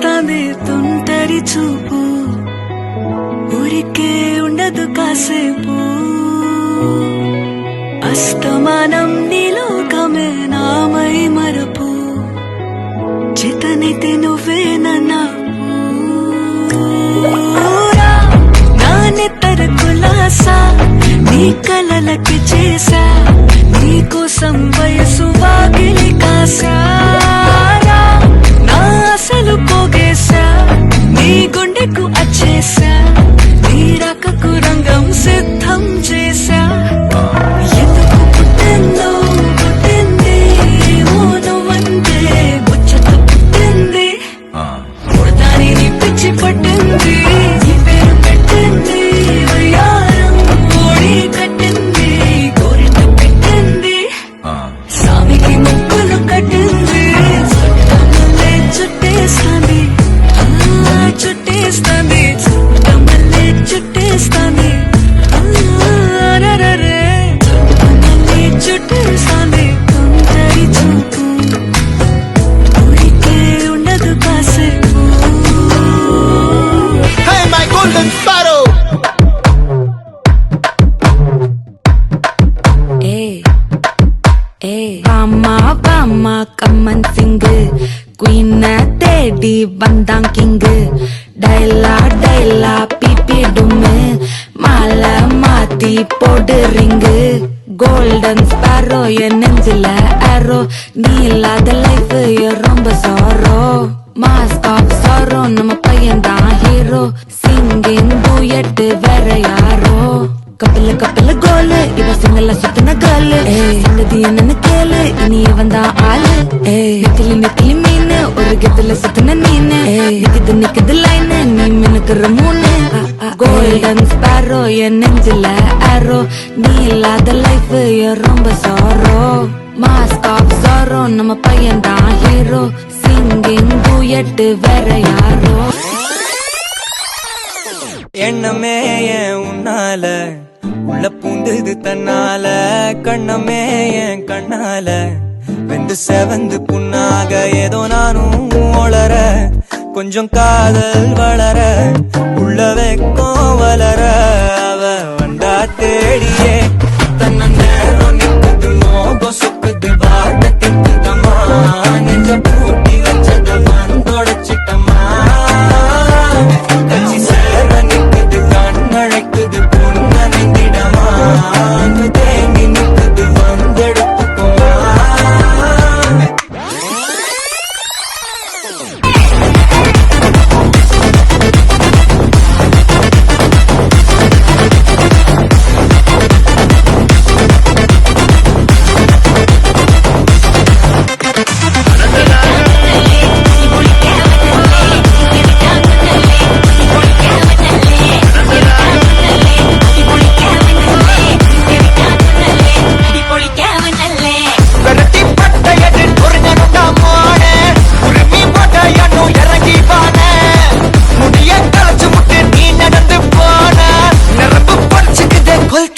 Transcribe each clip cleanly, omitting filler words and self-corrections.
చుట్టేస్తాంది తుంటరి చూపు ఊరికే ఉండదు కాసేపు అస్తమానం నీలోకమే నామై మరపు చేతనైతే నువ్వే నన్నా నానెత్తర కులాసా నీ కలలకి చేసా నీ కోసం వయసు వాకిలి కాసా నా అసలు పోగేసా నీ గుండెకు అచ్చేసా నీ రకకు రంగం సిద్ధం చేసా ఎందుకు పుట్టిందో పుట్టింది నువ్వంటే ముచ్చట పుట్టింది పుడతాని నీ పిచ్చి పట్టింది నీ పేరు పెట్టింది వయ్యారం ఓడి కట్టింది కోరిక పెట్టింది స్వామికి ముక్కులు కట్టింది చుట్టమల్లే చుట్టేస్తాంది చుట్టేస్తాంది చుట్టమల్లే చుట్టేస్తాంది రరే చుట్టమల్లే చుట్టేస్తాంది తుంటరి చూపు ఊరికే ఉండదు కాసేపు Hey, my golden sparrow! Vama, come and sing. Queen தேடி வந்தான் கிங் டைலா பிபி டும்மு மாலை மாத்தி போடு ரிங்கு கோல்டன் ஸ்பாரோ என் நெஞ்சில ஆரோ நீ இல்லாத லைஃப் ரொம்ப சாரோ மாஸ்க் ஆஃப் சாரோ நம்ம பையன் தான் ஹீரோ சிங்கிங் டூயட் வேற யாரோ கப்பில கோலு இவ சிங்கல சுத்தின கேர்ளு சங்கதி என்னன்னு கேளு இனி வந்தா ஆளு நெத்திலி மீனு ஒரு கெத்துல சுத்தின நீனு நிக்குது லைனு நீ மினுக்குற மூணு கோல்டன் ஸ்பாரோ என் நெஞ்சில ஆரோ நீ இல்லாத லைஃப் ரொம்ப சாரோ மாஸ்க் ஆஃப் சாரோ நம்ம பையன் தான் ஹீரோ சிங்கிங் டூயட் வேற யாரோ எண்ணமே என் உன்னால உள்ள பூந்தது தன்னால கண்ணமே என் கண்ணால வெந்து செவந்து புண்ணாக ஏதோ நானும் ஒளர கொஞ்சம் காதல் வளர உள்ள வெக்கம் வளர அவ வந்தா தேடியே தன்ன நேரம் நிற்குது மோகம் சுக்குது வார்த்தை திட்டுதம்மா நெஞ்ச பூட்டி வச்சத வந்தொடைச்சிட்டம்மா கட்சி சேர நிற்குது கண்ணழைக்குது பொண்ணு நிந்திடமா தேங்கி நிற்குது வந்தெடுத்துக்குமா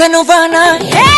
Novana.